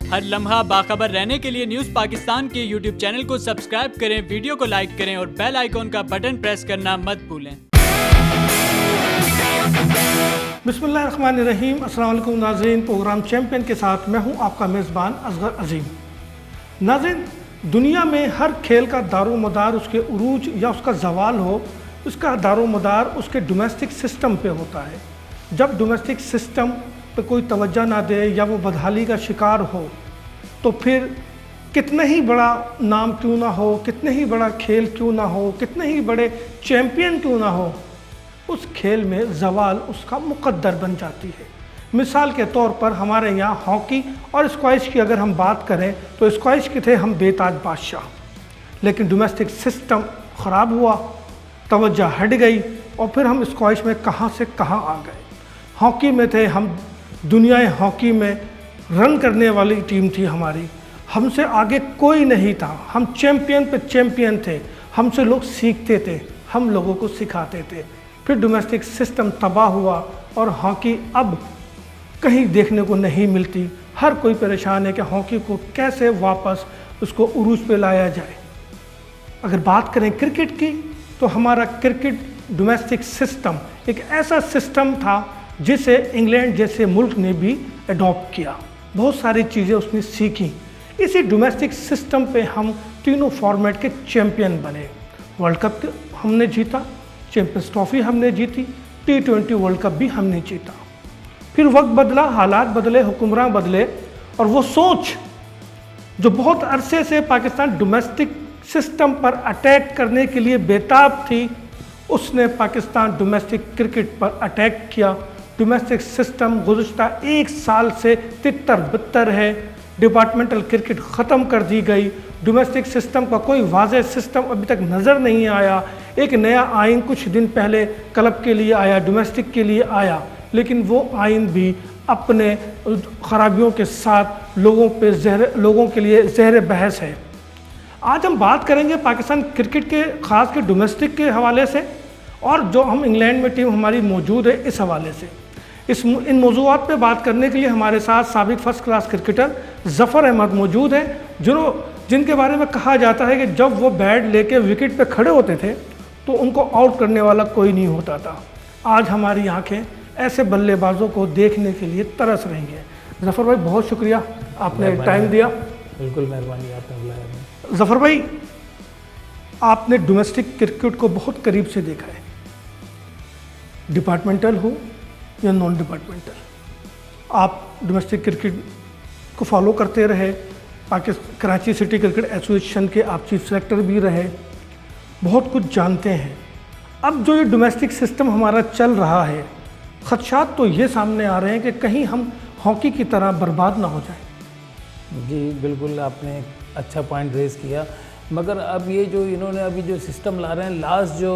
हर लम्हा बाखबर रहने के लिए न्यूज़ पाकिस्तान के यूट्यूब चैनल को सब्सक्राइब करें, वीडियो को लाइक करें और बेल आइकॉन का बटन प्रेस करना मत भूलें। बिस्मिल्लाहिर्रहमानिर्रहीम। अस्सलाम वालेकुम नाज़रीन, प्रोग्राम चैम्पियन के साथ मैं हूं आपका मेज़बान असगर अजीम। नाज़रीन, दुनिया में हर खेल का दारोमदार उसके उरूज या उसका ज़वाल हो, उसका दारोमदार उसके डोमेस्टिक सिस्टम पे होता है। जब डोमेस्टिक सिस्टम पे कोई तवज्जो ना दे या वो बदहाली का शिकार हो, तो फिर कितना ही बड़ा नाम क्यों ना हो, कितने ही बड़ा खेल क्यों ना हो, कितने ही बड़े चैम्पियन क्यों ना हो, उस खेल में ज़वाल उसका मुक़द्दर बन जाती है। मिसाल के तौर पर हमारे यहाँ हॉकी और स्क्वैश की अगर हम बात करें तो स्क्वैश के थे हम बेताज बादशाह, लेकिन डोमेस्टिक सिस्टम ख़राब हुआ, तवज्जो हट गई और फिर हम स्क्वैश में कहाँ से कहाँ आ गए। हॉकी में थे हम, दुनिया हॉकी में रन करने वाली टीम थी हमारी, हमसे आगे कोई नहीं था, हम चैम्पियन पे चैम्पियन थे, हमसे लोग सीखते थे, हम लोगों को सिखाते थे। फिर डोमेस्टिक सिस्टम तबाह हुआ और हॉकी अब कहीं देखने को नहीं मिलती। हर कोई परेशान है कि हॉकी को कैसे वापस उसको उरूज पे लाया जाए। अगर बात करें क्रिकेट की, तो हमारा क्रिकेट डोमेस्टिक सिस्टम एक ऐसा सिस्टम था जिसे इंग्लैंड जैसे मुल्क ने भी अडॉप्ट किया, बहुत सारी चीज़ें उसने सीखी। इसी डोमेस्टिक सिस्टम पे हम तीनों फॉर्मेट के चैम्पियन बने। वर्ल्ड कप हमने जीता, चैम्पियंस ट्रॉफी हमने जीती, T20 वर्ल्ड कप भी हमने जीता। फिर वक्त बदला, हालात बदले, हुक्मरान बदले, और वो सोच जो बहुत अरसे से पाकिस्तान डोमेस्टिक सिस्टम पर अटैक करने के लिए बेताब थी, उसने पाकिस्तान डोमेस्टिक क्रिकेट पर अटैक किया। डोमेस्टिक सिस्टम गुज़श्ता एक साल से तितर बितर है। डिपार्टमेंटल क्रिकेट ख़त्म कर दी गई। डोमेस्टिक सिस्टम का कोई वाज़ेह सिस्टम अभी तक नज़र नहीं आया। एक नया आइन कुछ दिन पहले क्लब के लिए आया, डोमेस्टिक के लिए आया, लेकिन वो आइन भी अपने ख़राबियों के साथ लोगों के लिए ज़हर बहस है। आज हम बात करेंगे पाकिस्तान क्रिकेट के ख़ास के डोमेस्टिक के हवाले से, और जो हम इंग्लैंड में टीम हमारी मौजूद है इस हवाले से। इन मौज़ूआत पे बात करने के लिए हमारे साथ साबिक़ first class cricketer Zafar Ahmad मौजूद हैं, जिनके बारे में कहा जाता है कि जब वो बैट लेके विकेट पे खड़े होते थे तो उनको आउट करने वाला कोई नहीं होता था। आज हमारी आंखें ऐसे बल्लेबाजों को देखने के लिए तरस रही हैं। ज़फ़र भाई, बहुत शुक्रिया, आपने टाइम दिया। बिल्कुल मेहरबानी, आपने बुलाया। ज़फ़र भाई, आपने डोमेस्टिक क्रिकेट को बहुत करीब से देखा है, डिपार्टमेंटल हो या नॉन डिपार्टमेंटल, आप डोमेस्टिक क्रिकेट को फॉलो करते रहे। कराची सिटी क्रिकेट एसोसिएशन के आप चीफ सेलेक्टर भी रहे, बहुत कुछ जानते हैं। अब जो ये डोमेस्टिक सिस्टम हमारा चल रहा है, खदशात तो ये सामने आ रहे हैं कि कहीं हम हॉकी की तरह बर्बाद ना हो जाए। जी बिल्कुल, आपने अच्छा पॉइंट रेज़ किया। मगर अब ये जो इन्होंने अभी जो सिस्टम ला रहे हैं, लास्ट जो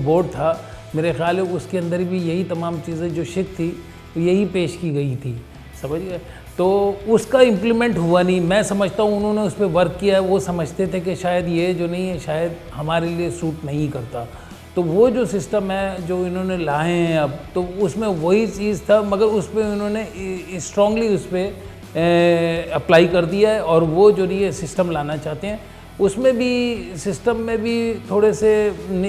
बोर्ड था मेरे ख्याल है उसके अंदर भी यही तमाम चीज़ें जो शिक थी यही पेश की गई थी, समझ गए। तो उसका इम्प्लीमेंट हुआ नहीं। मैं समझता हूँ उन्होंने उस पर वर्क किया है, वो समझते थे कि शायद ये जो नहीं है शायद हमारे लिए सूट नहीं करता। तो वो जो सिस्टम है जो इन्होंने लाए हैं अब, तो उसमें वही चीज़ था, मगर उस पर उन्होंने स्ट्रांगली उस पर अप्लाई कर दिया है। और वो जो नहीं है सिस्टम लाना चाहते हैं, उसमें भी सिस्टम में भी थोड़े से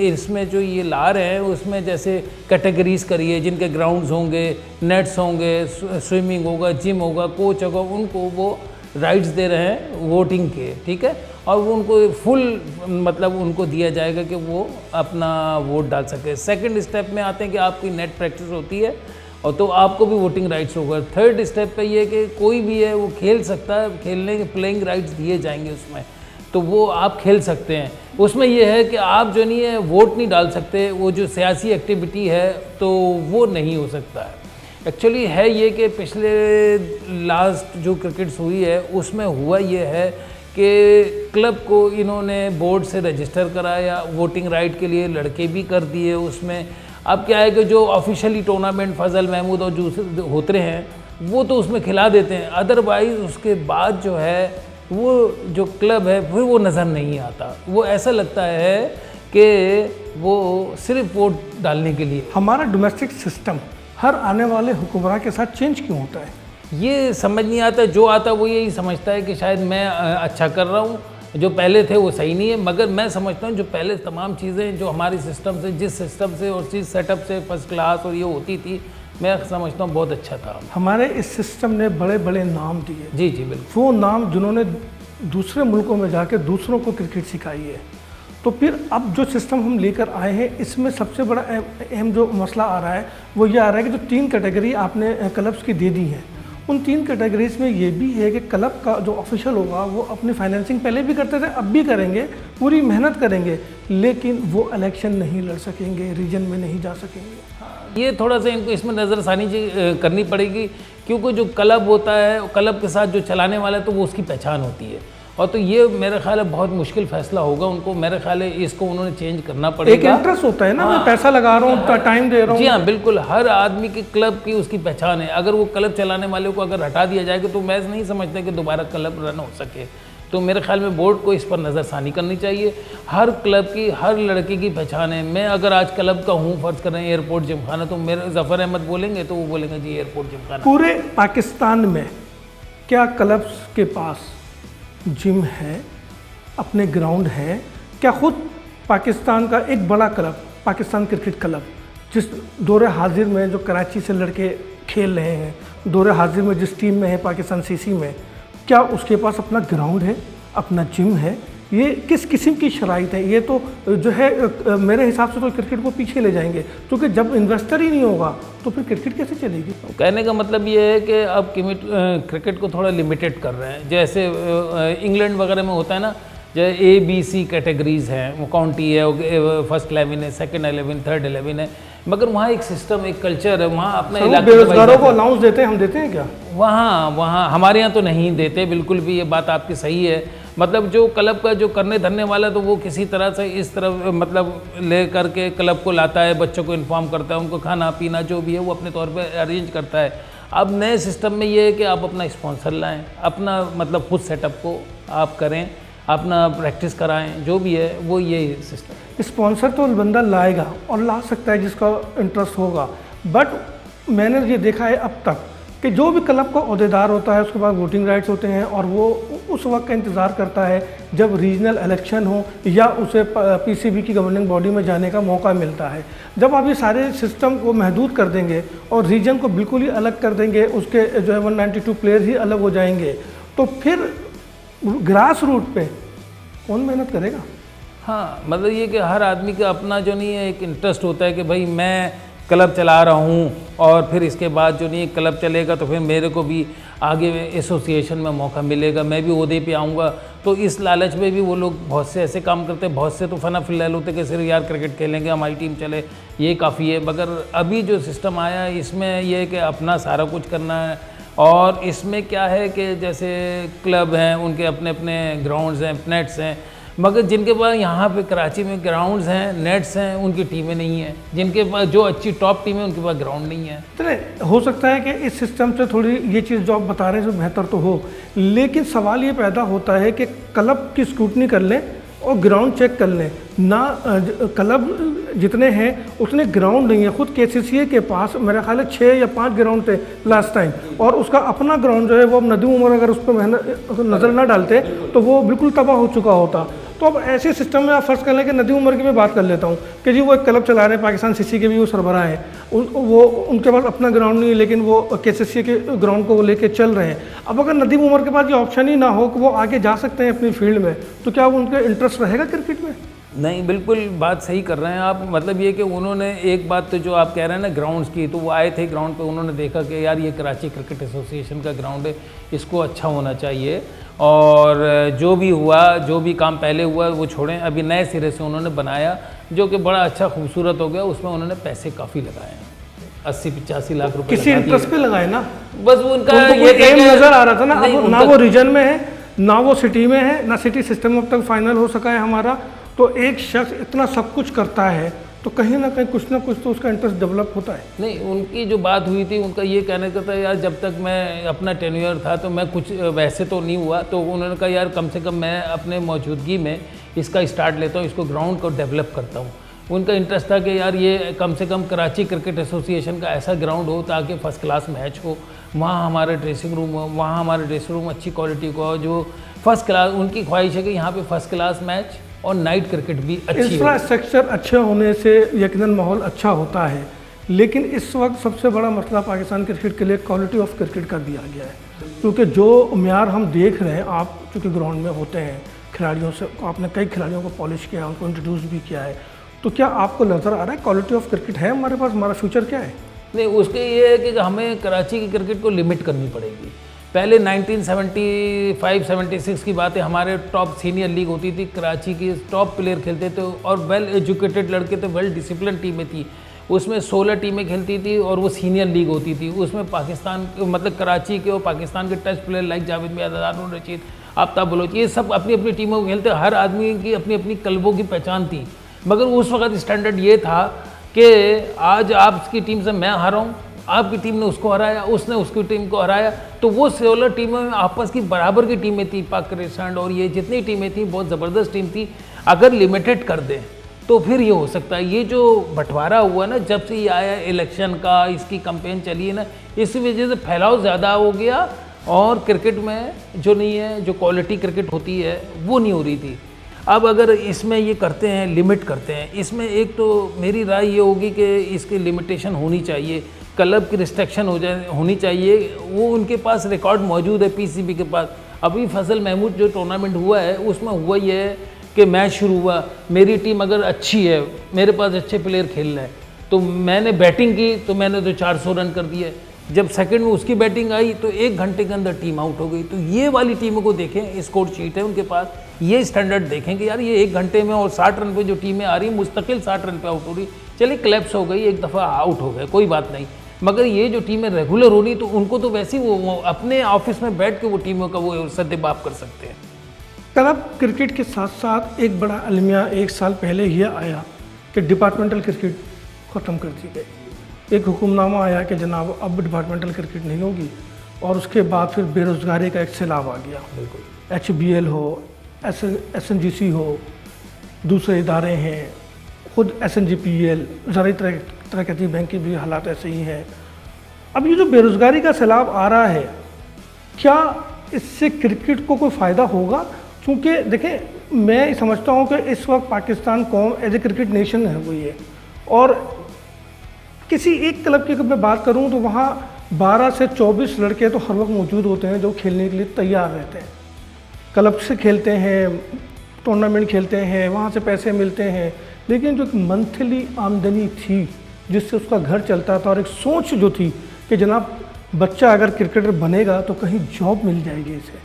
इसमें जो ये ला रहे हैं उसमें जैसे कैटेगरीज़ करिए, जिनके ग्राउंड्स होंगे, नेट्स होंगे, स्विमिंग होगा, जिम होगा, कोच होगा, उनको वो राइट्स दे रहे हैं वोटिंग के, ठीक है। और वो उनको फुल मतलब उनको दिया जाएगा कि वो अपना वोट डाल सके। सेकंड स्टेप में आते हैं कि आपकी नेट प्रैक्टिस होती है और तो आपको भी वोटिंग राइट्स होगा। थर्ड स्टेप पे ये कि कोई भी है वो खेल सकता है, खेलने के प्लेइंग राइट्स दिए जाएंगे उसमें, तो वो आप खेल सकते हैं। उसमें ये है कि आप जो नहीं है वोट नहीं डाल सकते, वो जो सियासी एक्टिविटी है तो वो नहीं हो सकता है। एक्चुअली है ये कि पिछले लास्ट जो क्रिकेट्स हुई है उसमें हुआ ये है कि क्लब को इन्होंने बोर्ड से रजिस्टर कराया, वोटिंग राइट के लिए लड़के भी कर दिए उसमें। अब क्या है कि जो ऑफिशियली टूर्नामेंट फजल महमूद और दूसरे होते हैं वो तो उसमें खिला देते हैं, अदरवाइज़ उसके बाद जो है वो जो क्लब है फिर वो नज़र नहीं आता। वो ऐसा लगता है कि वो सिर्फ वोट डालने के लिए। हमारा डोमेस्टिक सिस्टम हर आने वाले हुक्मरान के साथ चेंज क्यों होता है? ये समझ नहीं आता, जो आता वो यही समझता है कि शायद मैं अच्छा कर रहा हूँ, जो पहले थे वो सही नहीं है। मगर मैं समझता हूँ जो पहले तमाम चीज़ें जो हमारी सिस्टम से, जिस सिस्टम से और जिस सेटअप से फर्स्ट क्लास और ये होती थी, मैं समझता हूँ बहुत अच्छा था। हमारे इस सिस्टम ने बड़े बड़े नाम दिए। जी जी बिल्कुल। वो नाम जिन्होंने दूसरे मुल्कों में जाके दूसरों को क्रिकेट सिखाई है। तो फिर अब जो सिस्टम हम लेकर आए हैं, इसमें सबसे बड़ा अहम जो मसला आ रहा है वो ये आ रहा है कि जो 3 कैटेगरी आपने क्लब्स की दे दी हैं, उन 3 कैटेगरीज में ये भी है कि क्लब का जो ऑफिशियल होगा वो अपनी फाइनेंसिंग पहले भी करते थे, अब भी करेंगे, पूरी मेहनत करेंगे, लेकिन वो इलेक्शन नहीं लड़ सकेंगे, रीजन में नहीं जा सकेंगे। ये थोड़ा सा इनको इसमें नज़रसानी करनी पड़ेगी, क्योंकि जो क्लब होता है, क्लब के साथ जो चलाने वाला है तो वो उसकी पहचान होती है। और तो ये मेरा ख्याल है बहुत मुश्किल फैसला होगा उनको, मेरे ख्याल है इसको उन्होंने चेंज करना पड़ेगा। एक इंटरेस्ट होता है ना, मैं पैसा लगा रहा हूँ, टाइम दे रहा हूँ। जी हाँ बिल्कुल, हर आदमी की क्लब की उसकी पहचान है। अगर वो क्लब चलाने वाले को अगर हटा दिया जाएगा तो मैं नहीं समझता कि दोबारा क्लब रन हो सके। तो मेरे ख्याल में बोर्ड को इस पर नज़रसानी करनी चाहिए। हर क्लब की, हर लड़के की पहचान है। मैं अगर आज क्लब का हूँ, फर्ज कर रहे हैं एयरपोर्ट जिमखाना, तो मेरे ज़फ़र अहमद बोलेंगे तो वो बोलेंगे जी एयरपोर्ट जिमखाना। पूरे पाकिस्तान में क्या क्लब्स के पास जिम है, अपने ग्राउंड है? क्या खुद पाकिस्तान का एक बड़ा क्लब, पाकिस्तान क्रिकेट क्लब, जिस दौरे हाजिर में जो कराची से लड़के खेल रहे हैं, दौरे हाजिर में जिस टीम में है पाकिस्तान सीसी में, क्या उसके पास अपना ग्राउंड है, अपना जिम है? ये किस किस्म की शराइत है? ये तो जो है मेरे हिसाब से तो क्रिकेट को पीछे ले जाएंगे, क्योंकि जब इन्वेस्टर ही नहीं होगा तो फिर क्रिकेट कैसे चलेगी? कहने का मतलब ये है कि अब क्रिकेट को थोड़ा लिमिटेड कर रहे हैं। जैसे इंग्लैंड वगैरह में होता है ना, जैसे ABC कैटेगरीज हैं, वो काउंटी है, फर्स्ट 11 है, सेकंड 11, थर्ड 11 है, मगर वहाँ एक सिस्टम, एक कल्चर है। वहाँ अपने इलाके बेरोजगारों को अलाउंस देते हैं, हम देते हैं क्या? वहाँ हमारे यहाँ तो नहीं देते, बिल्कुल भी। ये बात आपकी सही है। मतलब जो क्लब का जो करने धरने वाला, तो वो किसी तरह से इस तरह मतलब ले करके क्लब को लाता है, बच्चों को इन्फॉर्म करता है, उनको खाना पीना जो भी है वो अपने तौर पे अरेंज करता है। अब नए सिस्टम में ये है कि आप अपना स्पॉन्सर लाएं, अपना मतलब खुद सेटअप को आप करें, अपना प्रैक्टिस कराएं, जो भी है वो ये सिस्टम। स्पॉन्सर तो बंदा लाएगा और ला सकता है जिसका इंटरेस्ट होगा, बट मैंने ये देखा है अब तक कि जो भी क्लब का अहदेदार होता है उसके पास वोटिंग राइट्स होते हैं और वो उस वक्त का इंतज़ार करता है जब रीजनल इलेक्शन हो या उसे PCB की गवर्निंग बॉडी में जाने का मौका मिलता है। जब आप ये सारे सिस्टम को महदूद कर देंगे और रीजन को बिल्कुल ही अलग कर देंगे, उसके जो है 192 प्लेयर ही अलग हो जाएंगे, तो फिर ग्रास रूट पे कौन मेहनत करेगा? हाँ, मतलब ये कि हर आदमी का अपना जो नहीं है एक इंटरेस्ट होता है कि भाई मैं क्लब चला रहा हूँ और फिर इसके बाद जो नहीं क्लब चलेगा तो फिर मेरे को भी आगे एसोसिएशन में मौका मिलेगा, मैं भी ओहदे पे आऊँगा। तो इस लालच में भी वो लोग बहुत से ऐसे काम करते हैं। बहुत से तो फना फिलहाल होते कि सिर्फ यार क्रिकेट खेलेंगे, हमारी टीम चले, ये काफ़ी है। मगर अभी जो सिस्टम आया है इसमें यह है कि अपना सारा कुछ करना है। और इसमें क्या है कि जैसे क्लब हैं, उनके अपने अपने ग्राउंड्स हैं, नेट्स हैं, मगर जिनके पास यहाँ पे कराची में ग्राउंड्स हैं, नेट्स हैं, उनकी टीमें नहीं हैं। जिनके पास जो अच्छी टॉप टीम है उनके पास ग्राउंड नहीं है। चले, हो सकता है कि इस सिस्टम से थोड़ी ये चीज़ जो आप बता रहे हैं जो बेहतर तो हो, लेकिन सवाल ये पैदा होता है कि क्लब की स्क्रूटनी कर लें और ग्राउंड चेक कर लें ना। क्लब जितने हैं उतने ग्राउंड नहीं है। खुद KCCA के पास मेरा ख्याल है 6 या 5 ग्राउंड थे लास्ट टाइम, और उसका अपना ग्राउंड जो है वो अब नदी उमर अगर उस पर मेहनत नज़र ना डालते तो वो बिल्कुल तबाह हो चुका होता। तो अब ऐसे सिस्टम में आप फर्ज कर लें कि नदी उमर की मैं बात कर लेता हूँ कि जी वो एक क्लब चला रहे हैं, पाकिस्तान सीसी के भी वो सरबराह हैं, वो उनके पास अपना ग्राउंड नहीं है, लेकिन वो KCCA के ग्राउंड को लेके चल रहे हैं। अब अगर नदी उमर के पास ये ऑप्शन ही ना हो कि वो आगे जा सकते हैं अपनी फील्ड में, तो क्या वो उनका इंटरेस्ट रहेगा क्रिकेट में? नहीं, बिल्कुल बात सही कर रहे हैं आप। मतलब ये कि उन्होंने एक बात तो जो आप कह रहे हैं ना ग्राउंड्स की, तो वो आए थे ग्राउंड पे, उन्होंने देखा कि यार ये कराची क्रिकेट एसोसिएशन का ग्राउंड है, इसको अच्छा होना चाहिए। और जो भी हुआ, जो भी काम पहले हुआ वो छोड़ें, अभी नए सिरे से उन्होंने बनाया जो कि बड़ा अच्छा खूबसूरत हो गया। उसमें उन्होंने पैसे काफ़ी लगाए हैं, 80-85 लाख रुपए किसी इंटरेस्ट पे लगाए ना, बस उनका ये एम नज़र आ रहा था ना। अब ना वो रीजन में है, ना वो सिटी में है, ना सिटी सिस्टम अब तक फाइनल हो सका है हमारा। तो एक शख्स इतना सब कुछ करता है तो कहीं ना कहीं कुछ ना कुछ तो उसका इंटरेस्ट डेवलप होता है। नहीं, उनकी जो बात हुई थी उनका ये कहने का था यार जब तक मैं अपना टेन्योर था तो मैं कुछ वैसे तो नहीं हुआ, तो उन्होंने कहा यार कम से कम मैं अपने मौजूदगी में इसका स्टार्ट लेता हूँ, इसको ग्राउंड को डेवलप करता हूँ। उनका इंटरेस्ट था कि यार ये कम से कम कराची क्रिकेट एसोसिएशन का ऐसा ग्राउंड हो ताकि फ़र्स्ट क्लास मैच हो, वहाँ हमारा ड्रेसिंग रूम हो, वहाँ हमारा ड्रेसिंग रूम अच्छी क्वालिटी का हो, जो फर्स्ट क्लास, उनकी ख्वाहिश है कि यहाँ पे फर्स्ट क्लास मैच और नाइट क्रिकेट भी अच्छी हो। इंफ्रास्ट्रक्चर अच्छे होने से यकीनन माहौल अच्छा होता है, लेकिन इस वक्त सबसे बड़ा मसला पाकिस्तान क्रिकेट के लिए क्वालिटी ऑफ क्रिकेट का भी आ गया है, क्योंकि जो म्यार हम देख रहे हैं, आप चूँकि ग्राउंड में होते हैं, खिलाड़ियों से आपने कई खिलाड़ियों को पॉलिश किया, उनको इंट्रोड्यूस भी किया है, तो क्या आपको नज़र आ रहा है क्वालिटी ऑफ क्रिकेट है हमारे पास, हमारा फ्यूचर क्या है? नहीं, उसके ये है कि हमें कराची की क्रिकेट को लिमिट करनी पड़ेगी। पहले 1975-76 की बात है, हमारे टॉप सीनियर लीग होती थी, कराची की टॉप प्लेयर खेलते थे और वेल एजुकेटेड लड़के थे, वेल डिसिप्लिन टीमें थी, उसमें 16 टीमें खेलती थी और वो सीनियर लीग होती थी। उसमें पाकिस्तान मतलब कराची के और पाकिस्तान के टेस्ट प्लेयर लाइक जावेद मियां, हारून रशीद, आफ्ताब बलोच, ये सब अपनी अपनी टीमों को खेलते, हर आदमी की अपनी अपनी क्लबों की पहचान थी। मगर उस वक्त स्टैंडर्ड ये था कि आज आपकी टीम से मैं हारा हूँ, आपकी टीम ने उसको हराया, उसने उसकी टीम को हराया, तो वो 16 टीमों में आपस की बराबर की टीमें थी, पाक क्रिस्टेंट और ये जितनी टीमें थी बहुत ज़बरदस्त टीम थी। अगर लिमिटेड कर दें तो फिर ये हो सकता है। ये जो बंटवारा हुआ ना, जब से ये आया इलेक्शन का, इसकी कैंपेन चली है ना, इसी वजह से फैलाव ज़्यादा हो गया और क्रिकेट में जो नहीं है, जो क्वालिटी क्रिकेट होती है वो नहीं हो रही थी। अब अगर इसमें ये करते हैं, लिमिट करते हैं, इसमें एक तो मेरी राय ये होगी कि इसकी लिमिटेशन होनी चाहिए, क्लब की रिस्ट्रिक्शन होनी चाहिए। वो उनके पास रिकॉर्ड मौजूद है पीसीबी के पास। अभी फजल महमूद जो टूर्नामेंट हुआ है उसमें हुआ ये है कि मैच शुरू हुआ, मेरी टीम अगर अच्छी है, मेरे पास अच्छे प्लेयर खेल रहे हैं, तो मैंने बैटिंग की तो मैंने तो 400 रन कर दिए। जब सेकंड में उसकी बैटिंग आई तो 1 घंटे के अंदर टीम आउट हो गई। तो ये वाली टीमों को देखें, स्कोर शीट है उनके पास, ये स्टैंडर्ड देखें कि यार ये 1 घंटे में और 60 रन पे जो टीमें आ रही मुस्तकिल 60 रन पे आउट हो रही, चलिए क्लैप्स हो गई, एक दफ़ा आउट हो गए, कोई बात नहीं, मगर ये जो टीमें रेगुलर हो रही तो उनको तो वैसे ही वो अपने ऑफिस में बैठ के वो टीमों का वो सद्देबाप कर सकते हैं। क्लब क्रिकेट के साथ साथ एक बड़ा अलमिया 1 साल पहले यह आया कि डिपार्टमेंटल क्रिकेट ख़त्म कर दी गई। एक हुक्मनामा आया कि जनाब अब डिपार्टमेंटल क्रिकेट नहीं होगी, और उसके बाद फिर बेरोज़गारी का एक सैलाब आ गया। बिल्कुल, HBL हो, SNGC हो, दूसरे इदारे हैं, खुद SNGPL, ज़राई तरक्याती बैंक के भी हालात ऐसे ही हैं। अब ये जो बेरोज़गारी का सैलाब आ रहा है, क्या इससे क्रिकेट को कोई फ़ायदा होगा? क्योंकि देखें, मैं समझता हूँ कि इस वक्त पाकिस्तान कौम एज ए क्रिकेट नेशन है हुई है, और किसी एक क्लब की अगर मैं बात करूँ तो वहाँ 12 से 24 लड़के तो हर वक्त मौजूद होते हैं जो खेलने के लिए तैयार रहते हैं, क्लब से खेलते हैं, टूर्नामेंट खेलते हैं, वहाँ से पैसे मिलते हैं, लेकिन जो मंथली आमदनी थी जिससे उसका घर चलता था और एक सोच जो थी कि जनाब बच्चा अगर क्रिकेटर बनेगा तो कहीं जॉब मिल जाएगी इसे,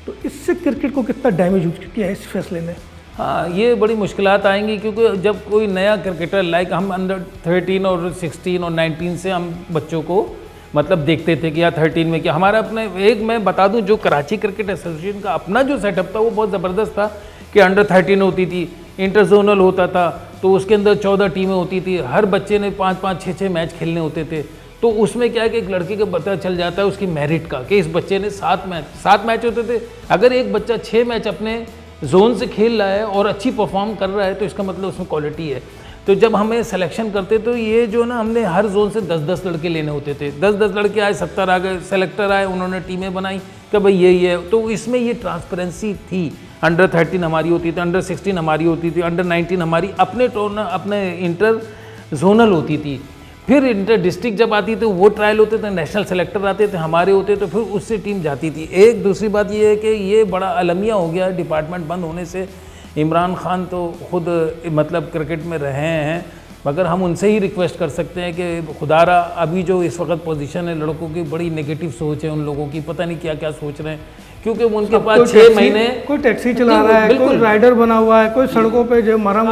तो इससे क्रिकेट को कितना डैमेज हो चुकी है इस फैसले ने? हाँ, ये बड़ी मुश्किलात आएंगी, क्योंकि जब कोई नया क्रिकेटर लाइक हम अंडर 13 और 16 और 19 से हम बच्चों को मतलब देखते थे कि यार 13 में क्या हमारा अपने एक मैं बता दूं, जो कराची क्रिकेट एसोसिएशन का अपना जो सेटअप था वो बहुत ज़बरदस्त था कि अंडर 13 होती थी, इंटर जोनल होता था, तो उसके अंदर 14 टीमें होती थी, हर बच्चे ने 5-5, 6-6 मैच खेलने होते थे। तो उसमें क्या है कि एक लड़के का पता चल जाता है उसकी मेरिट का कि इस बच्चे ने 7 मैच होते थे। अगर एक बच्चा 6 मैच अपने जोन से खेल रहा है और अच्छी परफॉर्म कर रहा है तो इसका मतलब उसमें क्वालिटी है। तो जब हमें सिलेक्शन करते तो ये जो ना हमने हर जोन से 10-10 लड़के लेने होते थे, 10-10 लड़के आए, 70 आ गए, सेलेक्टर आए, उन्होंने टीमें बनाई कि भाई यही है। तो इसमें ये ट्रांसपेरेंसी थी। अंडर 13 हमारी होती थी, अंडर 16 हमारी होती थी, अंडर 19 हमारी अपने इंटर जोनल होती थी। फिर इंटर डिस्ट्रिक्ट जब आती तो वो ट्रायल होते थे, नेशनल सेलेक्टर आते थे हमारे होते, तो फिर उससे टीम जाती थी। एक दूसरी बात ये है कि ये बड़ा अलमिया हो गया डिपार्टमेंट बंद होने से। इमरान खान तो खुद मतलब क्रिकेट में रहे हैं, मगर हम उनसे ही रिक्वेस्ट कर सकते हैं कि खुदारा अभी जो इस वक्त पोजीशन है लड़कों की, बड़ी नेगेटिव सोच है उन लोगों की, पता नहीं क्या क्या सोच रहे हैं, क्योंकि उनके पास 6 महीने कोई टैक्सी चला रहा है, कोई राइडर बना हुआ है, कोई सड़कों पे जो मारा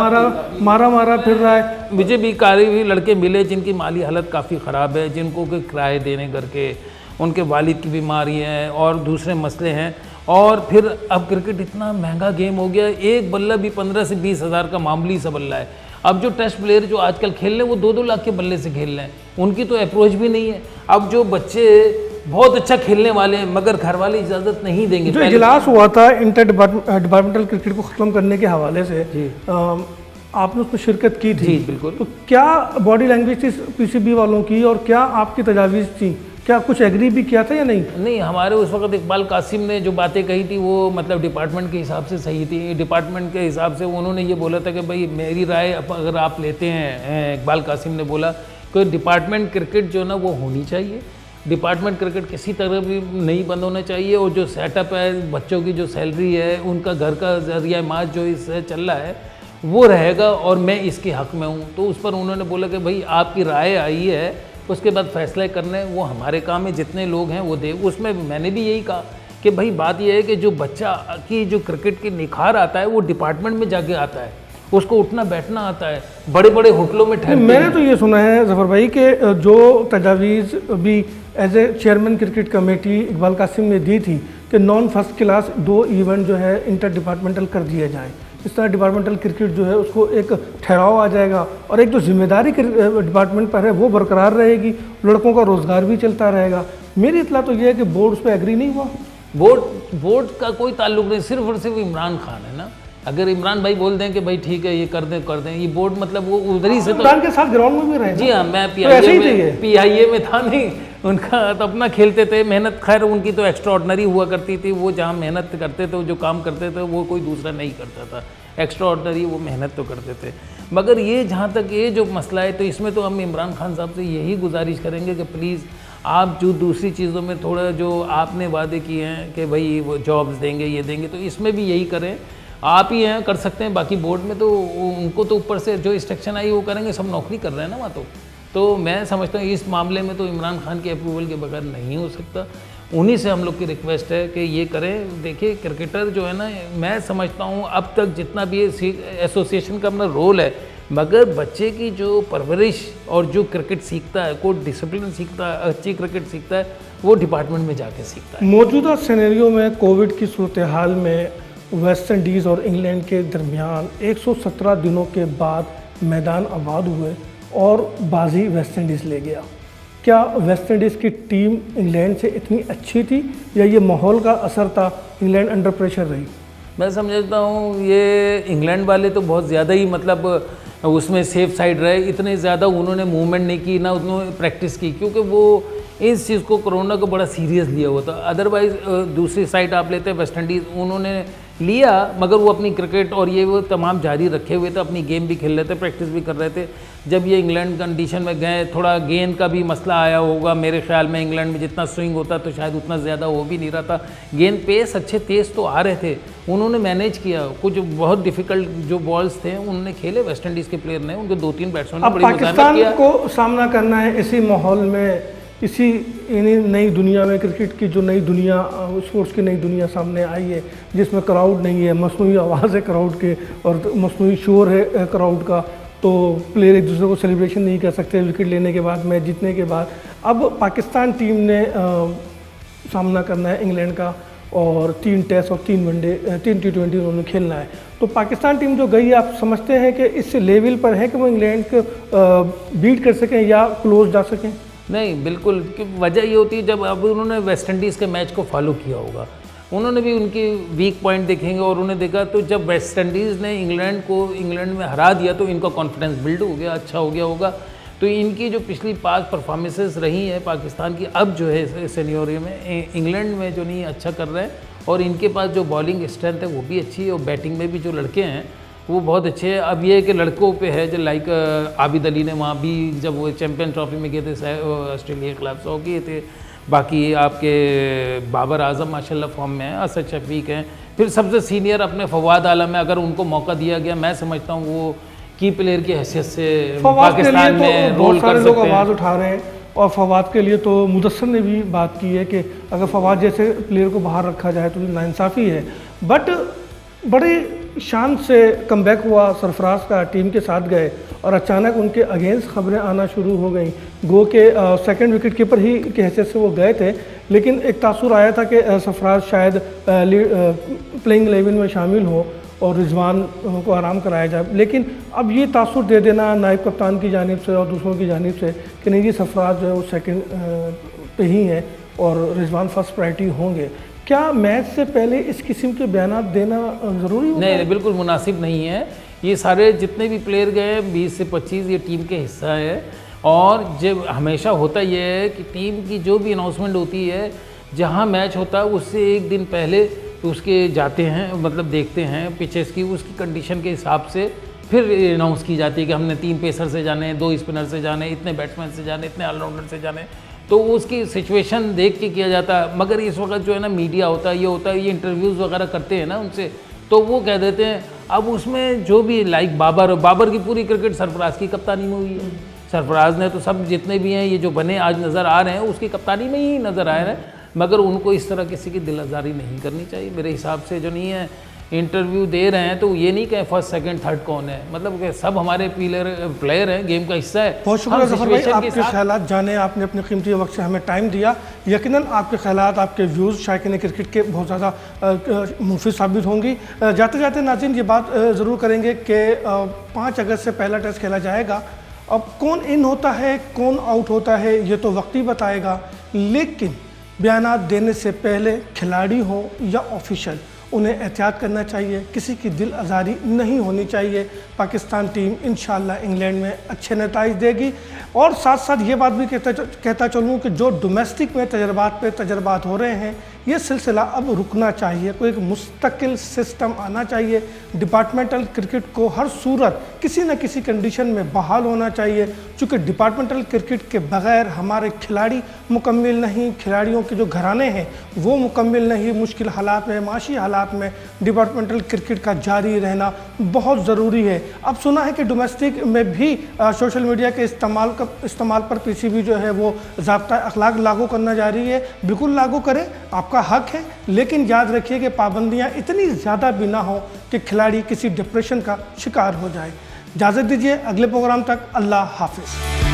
फिर रहा है। मुझे भी काफ़ी लड़के मिले जिनकी माली हालत काफ़ी ख़राब है, जिनको के किराए देने करके, उनके वालिद की बीमारी है और दूसरे मसले हैं। और फिर अब क्रिकेट इतना महंगा गेम हो गया, एक बल्ला भी 15 से 20 हज़ार का मामूली सा बल्ला है। अब जो टेस्ट प्लेयर जो आजकल खेल रहे हैं वो 2-2 लाख के बल्ले से खेल रहे हैं, उनकी तो अप्रोच भी नहीं है। अब जो बच्चे बहुत अच्छा खेलने वाले हैं मगर घर वाले इजाज़त नहीं देंगे। जो इजलास हुआ था इंटर डिपार्टमेंटल क्रिकेट को ख़त्म करने के हवाले से, आपने उसमें शिरकत की थी? जी बिल्कुल। तो क्या बॉडी लैंग्वेज थी पीसीबी वालों की, और क्या आपकी तजावीज़ थी क्या कुछ एग्री भी किया था या नहीं? नहीं, हमारे उस वक्त इकबाल कासिम ने जो बातें कही थी वो मतलब डिपार्टमेंट के हिसाब से सही थी। डिपार्टमेंट के हिसाब से उन्होंने ये बोला था कि भाई मेरी राय अगर आप लेते हैं, इकबाल कासिम ने बोला कि डिपार्टमेंट क्रिकेट जो ना वो होनी चाहिए, डिपार्टमेंट क्रिकेट किसी तरह भी नहीं बंद होना चाहिए, और जो सेटअप है, बच्चों की जो सैलरी है, उनका घर का जरिया माज जो इससे चल रहा है वो रहेगा, और मैं इसके हक़ में हूँ। तो उस पर उन्होंने बोला कि भाई आपकी राय आई है, उसके बाद फैसले करने वो हमारे काम में, जितने लोग हैं वो दे। उसमें मैंने भी यही कहा कि भाई बात यह है कि जो बच्चा की जो क्रिकेट की निखार आता है वो डिपार्टमेंट में जाके आता है, उसको उठना बैठना आता है, बड़े बड़े होटलों में ठहरते हैं। मैंने तो ये सुना है जफर भाई कि जो तजावीज़ भी as a chairman cricket committee Iqbal Qasim ने दी थी कि नॉन फर्स्ट क्लास 2 इवेंट जो है इंटर डिपार्टमेंटल कर दिए जाएँ। इस तरह डिपार्टमेंटल क्रिकेट जो है उसको एक ठहराव आ जाएगा, और एक जो जिम्मेदारी डिपार्टमेंट पर है वो बरकरार रहेगी, लड़कों का रोज़गार भी चलता रहेगा। मेरी इतला तो ये है कि बोर्ड उस पर एग्री नहीं हुआ। बोर्ड का कोई ताल्लुक नहीं, सिर्फ और सिर्फ इमरान खान है ना। अगर इमरान भाई बोल दें कि भाई ठीक है ये कर दें, ये बोर्ड मतलब वो उधर ही से तो इमरान के साथ ग्राउंड में भी रहे। जी हाँ, मैं PIA में था नहीं, उनका तो अपना खेलते थे, मेहनत खैर उनकी तो एक्स्ट्राऑर्डिनरी हुआ करती थी। वो जहाँ मेहनत करते थे, जो काम करते थे वो कोई दूसरा नहीं करता था, एक्स्ट्राऑर्डिनरी वो मेहनत तो करते थे। मगर ये जहाँ तक ये जो मसला है, तो इसमें तो हम इमरान खान साहब से यही गुजारिश करेंगे कि प्लीज़ आप जो दूसरी चीज़ों में थोड़ा जो आपने वादे किए हैं कि भाई वो जॉब्स देंगे, ये देंगे, तो इसमें भी यही करें। आप ही हैं कर सकते हैं, बाकी बोर्ड में तो उनको तो ऊपर से जो इंस्ट्रक्शन आई वो करेंगे, सब नौकरी कर रहे हैं ना वहाँ। तो मैं समझता हूँ इस मामले में तो इमरान खान के अप्रूवल के बगैर नहीं हो सकता। उन्हीं से हम लोग की रिक्वेस्ट है कि ये करें। देखिए क्रिकेटर जो है ना, मैं समझता हूँ अब तक जितना भी एसोसिएशन का अपना रोल है, मगर बच्चे की जो परवरिश और जो क्रिकेट सीखता है, कोई डिसिप्लिन सीखता है, अच्छी क्रिकेट सीखता है, वो डिपार्टमेंट में जाके सीखता है। मौजूदा सिनेरियो में कोविड की सूरत हाल में वेस्ट इंडीज़ और इंग्लैंड के दरमियान 117 दिनों के बाद मैदान आबाद हुए और बाजी वेस्ट इंडीज़ ले गया। क्या वेस्ट इंडीज़ की टीम इंग्लैंड से इतनी अच्छी थी या ये माहौल का असर था, इंग्लैंड अंडर प्रेशर रही? मैं समझता हूँ ये इंग्लैंड वाले तो बहुत ज़्यादा ही मतलब उसमें सेफ साइड रहे, इतने ज़्यादा उन्होंने मूवमेंट नहीं की, ना उन्होंने प्रैक्टिस की, क्योंकि वो इस चीज़ को कोरोना को बड़ा सीरियस लिया हुआ था। अदरवाइज़ दूसरी साइड आप लेते हैं वेस्ट इंडीज़, उन्होंने लिया मगर वो अपनी क्रिकेट और ये वो तमाम जारी रखे हुए थे, अपनी गेम भी खेल रहे थे, प्रैक्टिस भी कर रहे थे। जब ये इंग्लैंड कंडीशन में गए, थोड़ा गेंद का भी मसला आया होगा मेरे ख्याल में। इंग्लैंड में जितना स्विंग होता तो शायद उतना ज़्यादा हो भी नहीं रहा था। गेंद पेस अच्छे तेज़ तो आ रहे थे, उन्होंने मैनेज किया। कुछ बहुत डिफिकल्ट जो बॉल्स थे उन्होंने खेले वेस्ट इंडीज़ के प्लेयर ने, उनके 2-3 बैट्समैन ने बड़ी पाकिस्तान को सामना करना है इसी माहौल में, इसी नई दुनिया में, क्रिकेट की जो नई दुनिया, स्पोर्ट्स की नई दुनिया सामने आई है, जिसमें क्राउड नहीं है, मसनूई आवाज़ है क्राउड के और मसनूई शोर है क्राउड का, तो प्लेयर एक दूसरे को सेलिब्रेशन नहीं कर सकते विकेट लेने के बाद, मैच जीतने के बाद। अब पाकिस्तान टीम ने सामना करना है इंग्लैंड का, और 3 टेस्ट और 3 वनडे, 3 T20 उन्होंने खेलना है। तो पाकिस्तान टीम जो गई, आप समझते हैं कि इस लेवल पर है कि वो इंग्लैंड को बीट कर सकें या क्लोज जा सकें? नहीं, बिल्कुल। वजह ये होती है जब अब उन्होंने वेस्ट इंडीज़ के मैच को फॉलो किया होगा, उन्होंने भी उनकी वीक पॉइंट देखेंगे और उन्हें देखा, तो जब वेस्ट इंडीज़ ने इंग्लैंड में हरा दिया तो इनका कॉन्फिडेंस बिल्ड हो गया, अच्छा हो गया होगा। तो इनकी जो पिछली 5 परफॉर्मेंसेस रही हैं पाकिस्तान की, अब जो है सिनेरियो में इंग्लैंड में जो नहीं अच्छा कर रहे हैं, और इनके पास जो बॉलिंग स्ट्रेंथ है वो भी अच्छी है, और बैटिंग में भी जो लड़के हैं वो बहुत अच्छे हैं। अब ये है कि लड़कों पे है, जो लाइक आबिद अली ने वहाँ भी जब वो चैम्पियन ट्रॉफी में गए थे ऑस्ट्रेलिया के खिलाफ 100 किए थे। बाकी आपके बाबर आजम माशाल्लाह फॉर्म में है, असद शफीक हैं, फिर सबसे सीनियर अपने फवाद आलम है। अगर उनको मौका दिया गया, मैं समझता हूँ वो की प्लेयर की हैसियत से पाकिस्तान में रोल कर सकते हैं। आवाज़ उठा रहे हैं, और फवाद के लिए तो मुदस्सर ने भी बात की है कि अगर फवाद जैसे प्लेयर को बाहर रखा जाए तो नाइंसाफ़ी है। बट बड़े शान से कमबैक हुआ सरफराज का, टीम के साथ गए और अचानक उनके अगेंस्ट खबरें आना शुरू हो गई। गो के सेकंड विकेट कीपर ही की हैसियत से वो गए थे, लेकिन एक तासुर आया था कि सरफराज शायद प्लेइंग 11 में शामिल हो और रिजवान को आराम कराया जाए। लेकिन अब ये तासुर दे देना नायब कप्तान की जानिब से और दूसरों की जानिब से कि नहीं, ये सरफराज जो है वो सेकेंड पे ही है और रिजवान फर्स्ट प्रायोरिटी होंगे। क्या मैच से पहले इस किस्म के बयान देना ज़रूरी होता है? नहीं, बिल्कुल मुनासिब नहीं है। ये सारे जितने भी प्लेयर गए 20 से 25 ये टीम के हिस्सा है, और जब हमेशा होता ये है कि टीम की जो भी अनाउंसमेंट होती है, जहाँ मैच होता है उससे एक दिन पहले उसके जाते हैं, मतलब देखते हैं पिचेस की, उसकी कंडीशन के हिसाब से फिर अनाउंस की जाती है कि हमने 3 पेसर से जाने, 2 स्पिनर से जाने, इतने बैट्समैन से जाने, इतने ऑलराउंडर से जाने, तो उसकी सिचुएशन देख के किया जाता है। मगर इस वक्त जो है ना मीडिया होता है, ये इंटरव्यूज़ वगैरह करते हैं ना उनसे, तो वो कह देते हैं। अब उसमें जो भी लाइक बाबर की पूरी क्रिकेट सरफराज की कप्तानी में हुई है। सरफराज ने तो सब जितने भी हैं ये जो बने आज नज़र आ रहे हैं उसकी कप्तानी में ही नज़र आ रहे हैं, मगर उनको इस तरह किसी की दिल आज़ारी नहीं करनी चाहिए मेरे हिसाब से। जो नहीं है इंटरव्यू दे रहे हैं तो ये नहीं कहें फर्स्ट सेकंड थर्ड कौन है, मतलब कि सब हमारे प्लेयर हैं, गेम का हिस्सा है। बहुत शुक्रिया ज़फ़र भाई, आपके ख़यालात जाने, आपने अपने कीमती वक्त से हमें टाइम दिया। यकीनन आपके ख़यालात, आपके व्यूज़ शायकीन क्रिकेट के बहुत ज़्यादा मुफीद साबित होंगी। जाते जाते नाज़रीन ये बात ज़रूर करेंगे कि 5 अगस्त से पहला टेस्ट खेला जाएगा। अब कौन इन होता है, कौन आउट होता है, ये तो वक्त ही बताएगा, लेकिन बयानात देने से पहले खिलाड़ी हो या ऑफिशियल, उन्हें एहतियात करना चाहिए, किसी की दिल आज़ारी नहीं होनी चाहिए। पाकिस्तान टीम इंशाल्लाह इंग्लैंड में अच्छे नताइज देगी। और साथ साथ ये बात भी कहता चलूँ कि जो डोमेस्टिक में तजर्बात हो रहे हैं, ये सिलसिला अब रुकना चाहिए। कोई एक मुस्तकिल सिस्टम आना चाहिए। डिपार्टमेंटल क्रिकेट को हर सूरत किसी न किसी कंडीशन में बहाल होना चाहिए, चूँकि डिपार्टमेंटल क्रिकेट के बग़ैर हमारे खिलाड़ी मुकम्मिल नहीं, खिलाड़ियों के जो घराने हैं वो मुकम्मिल नहीं। मुश्किल हालात में, माशी हालात में डिपार्टमेंटल क्रिकेट का जारी रहना बहुत ज़रूरी है। अब सुना है कि डोमेस्टिक में भी सोशल मीडिया के इस्तेमाल पर पीसीबी जो है वो ज़ाब्ता अखलाक लागू करना जारी है। बिल्कुल लागू करें, आपका हक है, लेकिन याद रखिए कि पाबंदियां इतनी ज़्यादा भी ना हो कि खिलाड़ी किसी डिप्रेशन का शिकार हो जाए। इजाज़त दीजिए, अगले प्रोग्राम तक अल्लाह हाफिज़।